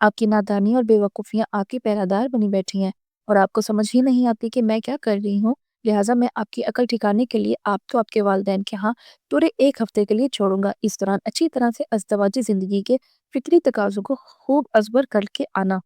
آپ کی نادانی اور بے وقوفیاں آپ کی پہرادار بنی بیٹھی ہیں اور آپ کو سمجھ ہی نہیں آتی کہ میں کیا کر رہی ہوں۔ لہٰذا میں آپ کی عقل ٹھکانے کے لیے آپ کو آپ کے والدین کے ہاں پورے 1 ہفتے کے لیے چھوڑوں گا۔ اس دوران اچھی طرح سے ازدواجی زندگی کے فکری تقاضوں کو خوب ازبر کر کے آنا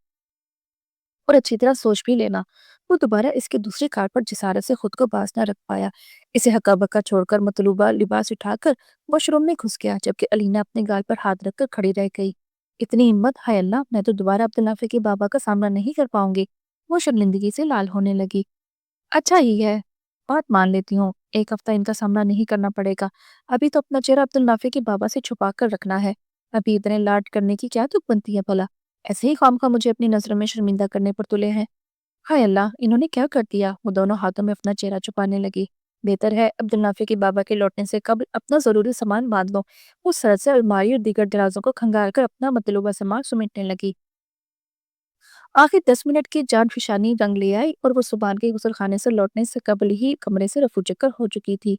اور اچھی طرح سوچ بھی لینا۔ وہ دوبارہ اس کے دوسری کار پر جسارت سے خود کو باز نہ رکھ پایا۔ اسے ہکا بکا چھوڑ کر مطلوبہ لباس اٹھا کر واش روم میں گھس گیا، جبکہ علینا اپنے گال پر ہاتھ رکھ کر کھڑی رہ گئی۔ اتنی ہمت، ہائے اللہ، میں تو دوبارہ عبدالنافع کے بابا کا سامنا نہیں کر پاؤں گی۔ وہ شرمندگی سے لال ہونے لگی۔ اچھا ہی ہے، بات مان لیتی ہوں، 1 ہفتہ ان کا سامنا نہیں کرنا پڑے گا۔ ابھی تو اپنا چہرہ عبدالنافع کے بابا سے چھپا کر رکھنا ہے۔ ابھی اتنے لاڈ کرنے کی کیا تک بنتی ہے بھلا؟ ایسے ہی خواہ مجھے اپنی نظروں میں شرمندہ کرنے پر تلے ہیں۔ ہائے اللہ، انہوں نے کیا کر دیا؟ وہ دونوں ہاتھوں میں اپنا چہرہ چھپانے لگی۔ بہتر ہے عبدالنافع کے بابا کے لوٹنے سے قبل اپنا ضروری سامان باندھ لو۔ وہ سر سے الماری اور دیگر درازوں کو کھنگال کر اپنا مطلوبہ سامان سمیٹنے لگی۔ آخر 10 منٹ کی جان فشانی رنگ لے آئی اور وہ سبحان کے غسل خانے سے لوٹنے سے قبل ہی کمرے سے رفو چکر ہو چکی تھی۔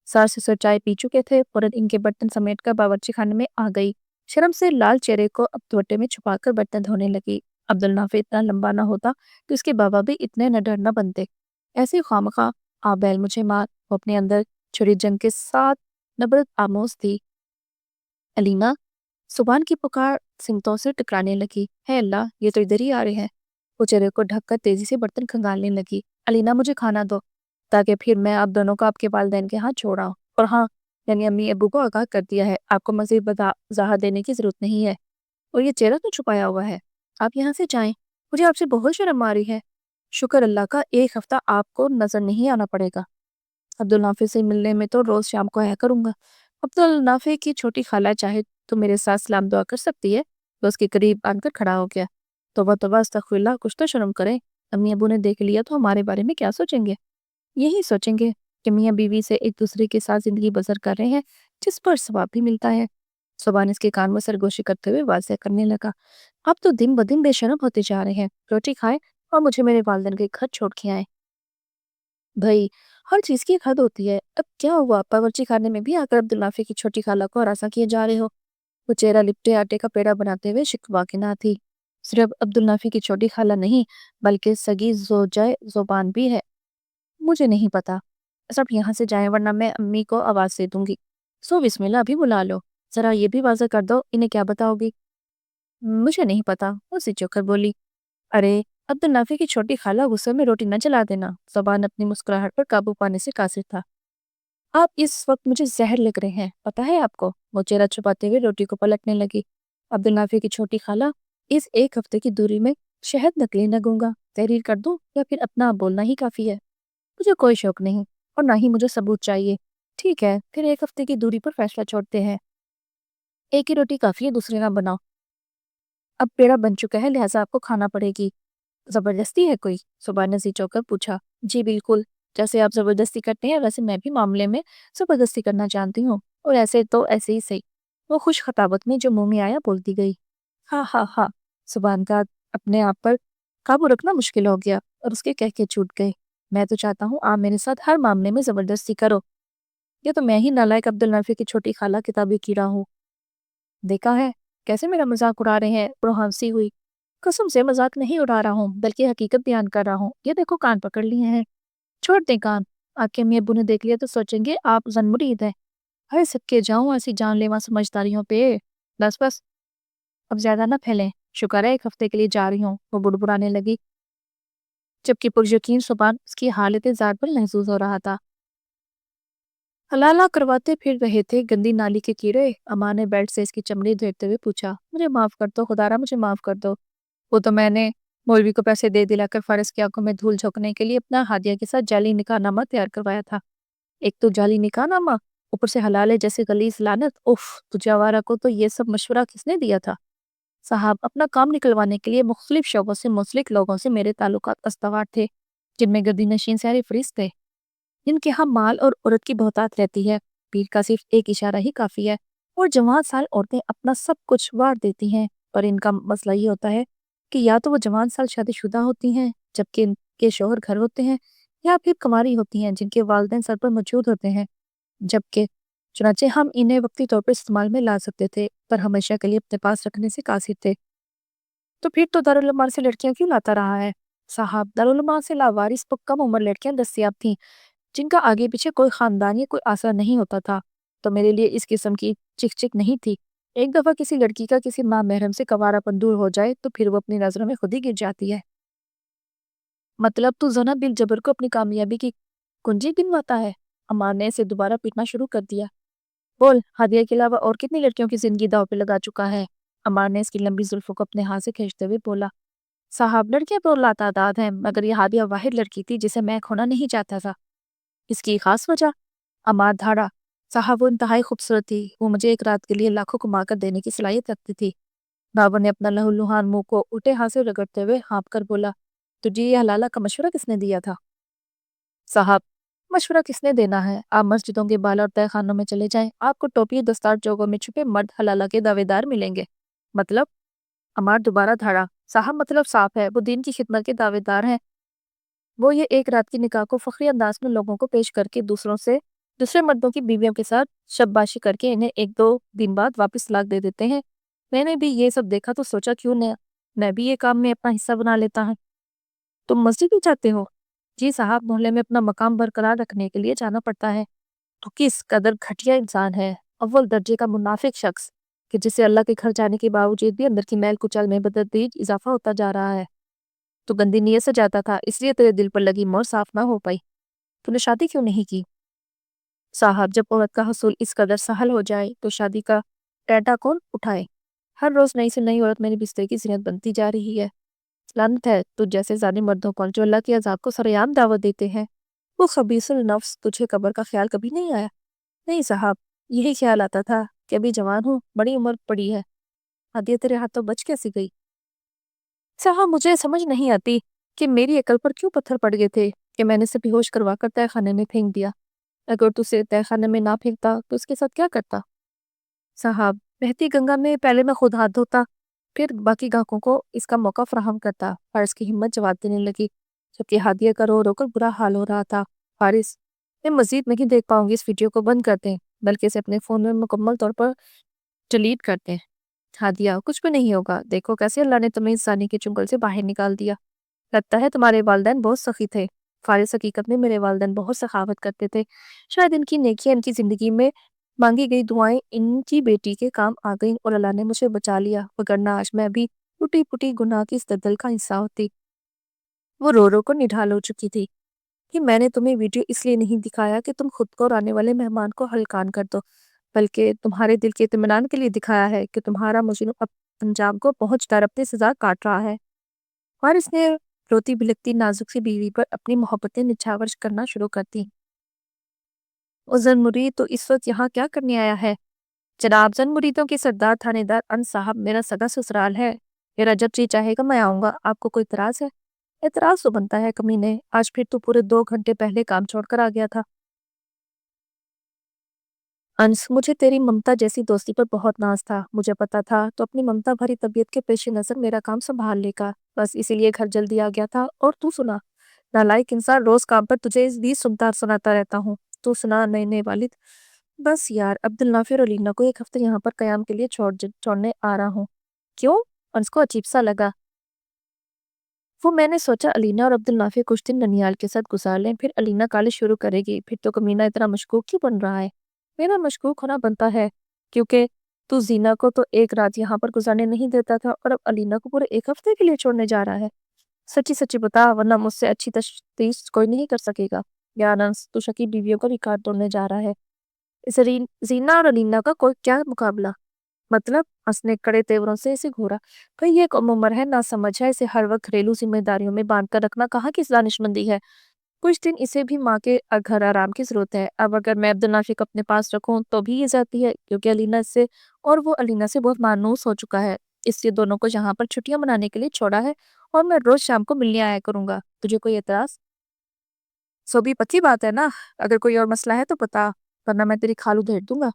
سار سے سر چائے پی چکے تھے، فوراً ان کے برتن سمیٹ کر باورچی خانے میں آ گئی۔ شرم سے لال چہرے کو اب دوٹے میں چھپا کر برتن دھونے لگی۔ عبدالنافع اتنا لمبا نہ ہوتا کہ اس کے بابا بھی اتنے نڈر نہ بنتے۔ ایسے خواہ آ بیل مجھے مار، وہ اپنے اندر چھری جنگ کے ساتھ نبرد آموز تھی۔ علینا، سبحان کی پکار سمتوں سے ٹکرانے لگی۔ ہے اللہ، یہ تو ادھر ہی آ رہے ہیں۔ وہ چہرے کو ڈھک کر تیزی سے برتن کھنگالنے لگی۔ علینا، مجھے کھانا دو تاکہ پھر میں آپ دونوں کو آپ کے والدین کے ہاں چھوڑاؤں۔ اور ہاں، یعنی امی ابو کو آگاہ کر دیا ہے، آپ کو مزید وضاحت دینے کی ضرورت نہیں ہے۔ اور یہ چہرہ تو چھپایا ہوا ہے، آپ یہاں سے جائیں، مجھے آپ سے بہت شرم آ رہی ہے۔ شکر اللہ کا 1 ہفتہ آپ کو نظر نہیں آنا پڑے گا۔ عبدالنافع سے ملنے میں تو روز شام کو آیا کروں گا۔ عبدالنافع کی چھوٹی خالہ چاہے تو میرے ساتھ سلام دعا کر سکتی ہے۔ وہ اس کے قریب آن کر کھڑا ہو گیا۔ توبہ توبہ، استغفر اللہ، کچھ تو شرم کریں۔ امی ابو نے دیکھ لیا تو ہمارے بارے میں کیا سوچیں گے؟ یہی سوچیں گے کہ میاں بیوی سے ایک دوسرے کے ساتھ زندگی بسر کر رہے ہیں، جس پر ثواب بھی ملتا ہے۔ سبحان اس کے کان میں سرگوشی کرتے ہوئے واضح کرنے لگا۔ آپ تو دن بدن بے شرم ہوتے جا رہے ہیں۔ روٹی کھائیں اور مجھے میرے والدین کے گھر چھوڑ کے آئیں۔ بھائی، ہر چیز کی ایک حد ہوتی ہے۔ اب کیا ہوا؟ باورچی خانے میں بھی آ کر عبدالنافع کی چھوٹی خالہ کو ہراساں کیے جا رہے ہو؟ وہ چہرہ لپٹے آٹے کا پیڑا بناتے ہوئے شکوہ کے نہ تھی۔ صرف عبدالنافع کی چھوٹی خالہ نہیں بلکہ سگی زوجہ زبان بھی ہے۔ مجھے نہیں پتا، سب یہاں سے جائیں ورنہ میں امی کو آواز دے دوں گی۔ سو بسم اللہ، ابھی بلا لو۔ ذرا یہ بھی واضح کر دو، انہیں کیا بتاؤ گی؟ مجھے نہیں پتا، اسی چوکر بولی۔ ارے عبدالنافع کی چھوٹی خالہ، غصے میں روٹی نہ جلا دینا۔ زبان اپنی مسکراہٹ پر قابو پانے سے قاصر تھا۔ آپ اس وقت مجھے زہر لگ رہے ہیں، پتہ ہے آپ کو؟ وہ چہرہ چھپاتے ہوئے روٹی کو پلٹنے لگی۔ عبدالنافع کی چھوٹی خالہ، اس 1 ہفتے کی دوری میں شہد نکلی نہ گونگا تحریر کر دوں یا پھر اپنا بولنا ہی کافی ہے؟ مجھے کوئی شوق نہیں اور نہ ہی مجھے ثبوت چاہیے۔ ٹھیک ہے، پھر 1 ہفتے کی دوری پر فیصلہ چھوڑتے ہیں۔ ایک ہی روٹی کافی ہے، دوسری نہ بناؤ۔ اب پیڑا بن چکا ہے، لہٰذا آپ کو کھانا پڑے گی۔ زبردستی ہے کوئی؟ سبحان نے سی کر پوچھا۔ جی بالکل، جیسے آپ زبردستی کرتے ہیں ویسے میں بھی معاملے میں زبردستی کرنا جانتی ہوں، اور ایسے تو ایسے ہی صحیح۔ وہ خوش خطابت میں جو منہ میں آیا بولتی گئی۔ ہاں ہاں ہاں، سبحان کا اپنے آپ پر قابو رکھنا مشکل ہو گیا اور اس کے کہہ چھوٹ گئے۔ میں تو چاہتا ہوں آپ میرے ساتھ ہر معاملے میں زبردستی کرو۔ یہ تو میں ہی نالائق عبدالنافع کی چھوٹی خالہ کتابی کیڑا ہوں۔ دیکھا ہے کیسے میرا مذاق اڑا رہے ہیں؟ ہنسی ہوئی۔ قسم سے مذاق نہیں اڑا رہا ہوں بلکہ حقیقت بیان کر رہا ہوں۔ یہ دیکھو، کان پکڑ لیے ہیں۔ چھوڑ دیں کان، آپ کے امی ابو نے دیکھ لیا تو سوچیں گے آپ زن مرید ہیں۔ ہر سب کے جاؤں ایسی جان لیوا سمجھداریوں پہ۔ بس بس، اب زیادہ نہ پھیلیں۔ شکر ہے 1 ہفتے کے لیے جا رہی ہوں، وہ بڑبڑانے لگی، جبکہ پریقین زبان اس کی حالت زار پر محظوظ ہو رہا تھا۔ حلالہ کرواتے پھر رہے تھے گندی نالی کے کیڑے۔ اما نے بیلٹ سے اس کی چمڑی دھیرتے ہوئے پوچھا۔ مجھے معاف کر دو خدارا، مجھے معاف کر دو۔ وہ تو میں نے مولوی کو پیسے دے دلا کر فارس کی آنکھوں میں دھول جھونکنے کے لیے اپنا ہادیہ کے ساتھ جعلی نکاح نامہ تیار کروایا تھا۔ ایک تو جعلی نکاح نامہ، اوپر سے حلالے جیسے غلیظ لعنت۔ اف، تجھے آوارہ کو تو یہ سب مشورہ کس نے دیا تھا؟ صاحب، اپنا کام نکلوانے کے لیے مختلف شعبوں سے منسلک لوگوں سے میرے تعلقات استوار تھے، جن میں گردی نشین سارے فریز تھے، جن کے ہاں مال اور عورت کی بہتات رہتی ہے۔ پیر کا صرف ایک اشارہ ہی کافی ہے، اور جوان سال عورتیں اپنا سب کچھ وار دیتی ہیں، پر ان کا مسئلہ یہ ہوتا ہے کہ یا تو وہ جوان سال شادی شدہ ہوتی ہیں جبکہ ان کے شوہر گھر ہوتے ہیں، یا پھر کنواری ہوتی ہیں جن کے والدین سر پر موجود ہوتے ہیں، جبکہ چنانچہ ہم انہیں وقتی طور پر استعمال میں لا سکتے تھے پر ہمیشہ کے لیے اپنے پاس رکھنے سے قاصر تھے۔ تو پھر تو دارالعمار سے لڑکیاں کیوں لاتا رہا ہے؟ صاحب، دارالعمار سے لاوارث کم عمر لڑکیاں دستیاب تھیں جن کا آگے پیچھے کوئی خاندان یا کوئی آسرا نہیں ہوتا تھا، تو میرے لیے اس قسم کی چک چک نہیں تھی۔ ایک دفعہ کسی لڑکی کا کسی ماں محرم سے کنوارا پن دور ہو جائے تو پھر وہ اپنی نظروں میں خود ہی گر جاتی ہے۔ مطلب تو زنا بل جبر کو اپنی کامیابی کی کنجی گنواتا ہے؟ عمار نے اسے دوبارہ پیٹنا شروع کر دیا۔ بول، ہادیہ کے علاوہ اور کتنی لڑکیوں کی زندگی داؤ پہ لگا چکا ہے؟ عمار نے اس کی لمبی زلفوں کو اپنے ہاتھ سے کھینچتے ہوئے بولا۔ صاحب، لڑکیاں تو لاتعداد ہیں، مگر یہ ہادیہ واحد لڑکی تھی جسے میں کھونا نہیں چاہتا تھا۔ اس کی خاص وجہ؟ عمار دھاڑا۔ صاحب، وہ انتہائی خوبصورت تھی، وہ مجھے ایک رات کے لیے لاکھوں کما کر دینے کی صلاحیت رکھتی تھی۔ بابا نے اپنا لہو لہان منہ کو الٹے ہاتھ سے رگڑتے ہوئے ہانپ کر بولا۔ تجھے یہ حلالہ کا مشورہ کس نے دیا تھا؟ صاحب، مشورہ کس نے دینا ہے؟ آپ مسجدوں کے بالا اور تہہ خانوں میں چلے جائیں، آپ کو ٹوپی دستار چوکوں میں چھپے مرد حلالہ کے دعوے دار ملیں گے۔ مطلب؟ عمار دوبارہ دھاڑا۔ صاحب، مطلب صاف ہے، وہ دین کی خدمت کے دعوے دار ہیں۔ وہ یہ ایک رات کی نکاح کو فخری انداز میں لوگوں کو پیش کر کے دوسرے مردوں کی بیویوں کے ساتھ شباشی کر کے انہیں ایک دو دن بعد واپس طلاق دے دیتے ہیں۔ میں نے بھی یہ سب دیکھا تو سوچا کیوں نہ میں بھی یہ کام میں اپنا حصہ بنا لیتا ہوں۔ تم مسجد بھی جاتے ہو؟ جی صاحب، محلے میں اپنا مقام برقرار رکھنے کے لیے جانا پڑتا ہے۔ تو کس قدر گھٹیا انسان ہے، اول درجے کا منافق شخص، کہ جسے اللہ کے گھر جانے کے باوجود بھی اندر کی میل کچل میں بدتدریج اضافہ ہوتا جا رہا ہے۔ تو گندی نیت سے جاتا تھا، اس لیے تیرے دل پر لگی مور صاف نہ ہو پائی۔ تو نے شادی کیوں نہیں کی؟ صاحب، جب عورت کا حصول اس قدر سہل ہو جائے تو شادی کا ٹیٹا کون اٹھائے؟ ہر روز نئی سے نئی عورت میرے بستر کی زینت بنتی جا رہی ہے۔ لعنت ہے تجھ جیسے ظالم مردوں پر جو اللہ کے عذاب کو سریعان دعوت دیتے ہیں۔ وہ خبیث النفس، تجھے قبر کا خیال کبھی نہیں آیا؟ نہیں صاحب، یہی خیال آتا تھا کہ ابھی جوان ہوں، بڑی عمر پڑی ہے۔ ہادیہ تیرے ہاتھوں بچ کیسی گئی؟ صاحب، مجھے سمجھ نہیں آتی کہ میری عقل پر کیوں پتھر پڑ گئے تھے کہ میں نے اسے بے ہوش کروا کر تہہ خانے میں پھینک دیا۔ اگر تو اسے تہہ خانے میں نہ پھینکتا تو اس کے ساتھ کیا کرتا؟ صاحب، بہتی گنگا میں پہلے میں خود ہاتھ دھوتا، پھر باقی گاہکوں کو اس کا موقع فراہم کرتا۔ فارس کی ہمت جواب دینے لگی، جبکہ ہادیہ کا رو رو کر برا حال ہو رہا تھا۔ فارس، میں مزید نہیں دیکھ پاؤں گی، اس ویڈیو کو بند کر دیں، بلکہ اسے اپنے فون میں مکمل طور پر ڈیلیٹ کر دیں۔ ہادیہ، کچھ بھی نہیں ہوگا، دیکھو کیسے اللہ نے تمہیں انسانی کے چنگل سے باہر نکال دیا۔ لگتا ہے تمہارے والدین بہت سخی تھے۔ فارس، حقیقت میں میرے والدین بہت سخاوت کرتے تھے، شاید ان کی نیکیاں ان کی زندگی میں مانگی گئی دعائیں ان کی بیٹی کے کام آ گئیں اور اللہ نے مجھے بچا لیا، وگرنہ آج میں بھی ٹوٹی پھوٹی گناہ کی اس دلدل کا حصہ ہوتی۔ وہ رو رو کر نڈھال ہو چکی تھی کہ میں نے تمہیں ویڈیو اس لیے نہیں دکھایا کہ تم خود کو اور آنے والے مہمان کو ہلکان کر دو، بلکہ تمہارے دل کے اطمینان کے لیے دکھایا ہے کہ تمہارا مجرم اب انجام کو پہنچ کر اپنی سزا کاٹ رہا ہے۔ وارث نے روتی بلکتی نازک سی بیوی پر اپنی محبتیں نچھاور کرنا شروع کر دی۔ زن مرید تو اس وقت یہاں کیا کرنے آیا ہے؟ جناب، زن مریدوں کے سردار تھانے دار انس صاحب، میرا سگا سسرال ہے، میرا جب جی چاہے گا میں آؤں گا، آپ کو کوئی اعتراض ہے؟ اعتراض تو بنتا ہے کمینے، آج پھر تو پورے 2 گھنٹے پہلے کام چھوڑ کر آ گیا تھا۔ انس، مجھے تیری ممتا جیسی دوستی پر بہت ناز تھا، مجھے پتا تھا تو اپنی ممتا بھری طبیعت کے پیش نظر میرا کام سنبھال لے گا، بس اسی لیے گھر جلدی آ گیا تھا۔ اور تو سنا، نالائق انسان، روز کام پر تجھے بھی سناتا رہتا ہوں۔ تو سنا نئے والد۔ بس یار، عبدالنافع اور علینا کو ایک ہفتے یہاں پر قیام کے لیے چھوڑنے آ رہا ہوں۔ کیوں؟ انس کو عجیب سا لگا۔ وہ میں نے سوچا علینا اور عبدالنافع کچھ دن ننیال کے ساتھ گزار لیں، پھر علینا کالج شروع کرے گی، پھر تو کمینہ اتنا مشکوک کیوں بن رہا ہے؟ میرا مشکوک ہونا بنتا ہے کیونکہ تو زینا کو تو ایک رات یہاں پر گزارنے نہیں دیتا تھا اور اب علینا کو پورے ایک ہفتے کے لیے چھوڑنے جا رہا ہے۔ سچی سچی بتا، ورنہ مجھ سے اچھی تشخیص کوئی نہیں کر سکے گا۔ یار انس، تو شکی بیویوں کا ریکارڈ توڑنے جا رہا ہے۔ زینا اور علینا کا کوئی کیا مقابلہ؟ مطلب؟ اس نے کڑے تیوروں سے اسے گھورا۔ بھئی یہ کم عمر ہے، نہ سمجھ ہے، اسے ہر وقت گھریلو ذمہ داریوں میں باندھ کر رکھنا کہاں کی دانش مندی ہے؟ کچھ دن اسے بھی ماں کے گھر آرام کی ضرورت ہے۔ اب اگر میں عبدالنافع کو اپنے پاس رکھوں تو بھی یہ جاتی ہے، کیونکہ علینا سے اور وہ علینا سے بہت مانوس ہو چکا ہے، اس لیے دونوں کو یہاں پر چھٹیاں منانے کے لیے چھوڑا ہے اور میں روز شام کو ملنے آیا کروں گا۔ تجھے کوئی اعتراض؟ سو بھی پکی بات ہے نا، اگر کوئی اور مسئلہ ہے تو بتا، ورنہ میں تیری کھالو دھیر دوں گا۔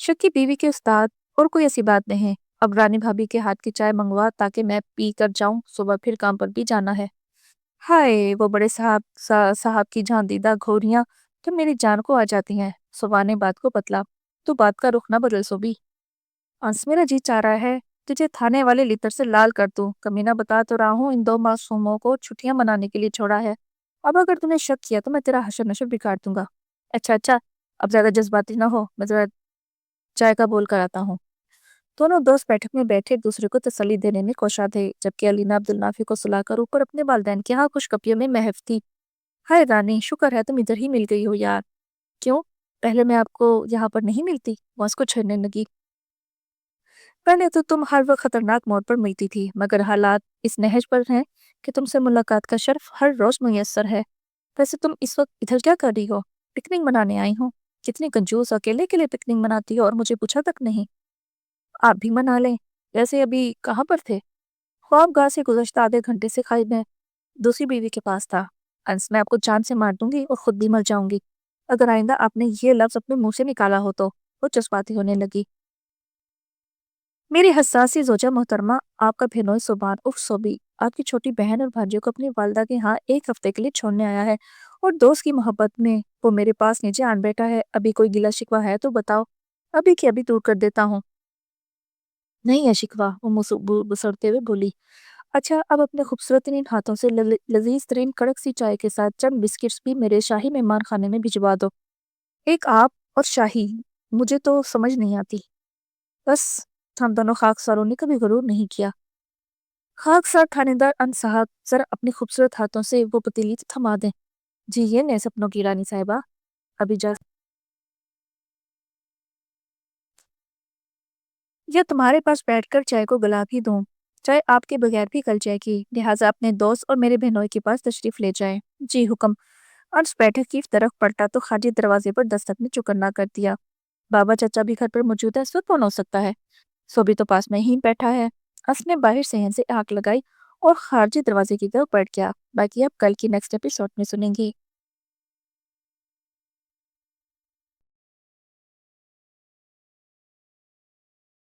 شکی بیوی کے استاد، اور کوئی ایسی بات نہیں، اب رانی بھابی کے ہاتھ کی چائے منگوا تاکہ میں پی کر جاؤں، صبح پھر کام پر بھی جانا ہے۔ ہائے، وہ بڑے صاحب کی جان دیدہ گھوریاں تو میری جان کو آ جاتی ہیں۔ صبح نے بات کو بتلا، تو بات کا رخ نہ بدل سو بھی۔ انس، میرا جی چاہ رہا ہے تجھے تھانے والے لیتر سے لال کر دوں۔ کمینہ بتا تو رہا ہوں ان 2 معصوموں کو چھٹیاں منانے کے لیے چھوڑا ہے۔ اب اگر تم نے شک کیا تو میں تیرا حشر نشر بگاڑ دوں گا۔ اچھا، اب زیادہ جذباتی نہ ہو، میں ذرا چائے کا بول کر آتا ہوں۔ دونوں دوست بیٹھک میں بیٹھے ایک دوسرے کو تسلی دینے میں کوشاں تھے، جبکہ علینا عبدالنافع کو سلا کر اوپر اپنے والدین کے ہاں خوش کپیوں میں محو تھی۔ ہائے رانی، شکر ہے تم ادھر ہی مل گئی ہو یار۔ کیوں؟ پہلے میں آپ کو یہاں پر نہیں ملتی؟ وہ اس کو چھیڑنے لگی۔ پہلے تو تم ہر وقت خطرناک موڑ پر ملتی تھی، مگر حالات اس نہج پر ہیں کہ تم سے ملاقات کا شرف ہر روز میسر ہے۔ ویسے تم اس وقت ادھر کیا کر رہی ہو؟ پکنک منانے آئی ہوں۔ کتنی کنجوس، اکیلے کے لیے پکنک مناتی ہو اور مجھے پوچھا تک نہیں۔ آپ بھی منا لیں۔ ویسے ابھی کہاں پر تھے؟ خواب گاہ سے گزشتہ آدھے گھنٹے سے قائب میں دوسری بیوی کے پاس تھا۔ انس، میں آپ کو جان سے مار دوں گی اور خود بھی مر جاؤں گی اگر آئندہ آپ نے یہ لفظ اپنے منہ سے نکالا ہو تو۔ وہ جذباتی ہونے لگی۔ میری حساسی زوجہ محترمہ، آپ کا بہنوئی صوبان اف صوبی آپ کی چھوٹی بہن اور بھانجیوں کو اپنی والدہ کے ہاں 1 ہفتے کے لیے چھوڑنے آیا ہے، اور دوست کی محبت میں وہ میرے پاس نیچے آن بیٹھا ہے۔ ابھی کوئی گلہ شکوہ ہے تو بتاؤ، ابھی کی ابھی دور کر دیتا ہوں۔ نہیں ہے شکوہ، وہ بسرتے ہوئے بولی۔ اچھا، اب اپنے خوبصورت ترین ہاتھوں سے لذیذ ترین کڑک سی چائے کے ساتھ چند بسکٹس بھی میرے شاہی مہمان خانے میں بھجوا دو۔ ایک آپ اور شاہی، مجھے تو سمجھ نہیں آتی۔ بس ہم دونوں خاکساروں نے کبھی غرور نہیں کیا۔ خاکسار تھانے دار انس صاحب، ذرا اپنی خوبصورت ہاتھوں سے وہ پتیلی تھما دیں۔ جی یہ نئے سپنوں کی رانی صاحبہ، ابھی یا تمہارے پاس بیٹھ کر چائے کو گلا بھی دوں؟ چائے آپ کے بغیر بھی گل جائے گی، لہٰذا اپنے دوست اور میرے بہنوئی کے پاس تشریف لے جائیں۔ جی حکم۔ انس بیٹھک کی طرف پلٹا تو خارجی دروازے پر دستک نے چکنا کر دیا۔ بابا چچا بھی گھر پر موجود ہے، اس وقت کون ہو سکتا ہے؟ سوبی تو پاس میں ہی بیٹھا ہے۔ انس نے باہر صحن سے آنکھ لگائی اور خارجی دروازے کی طرف بڑھ گیا۔ باقی آپ کل کی نیکسٹ ایپیسوڈ میں سنیں گی۔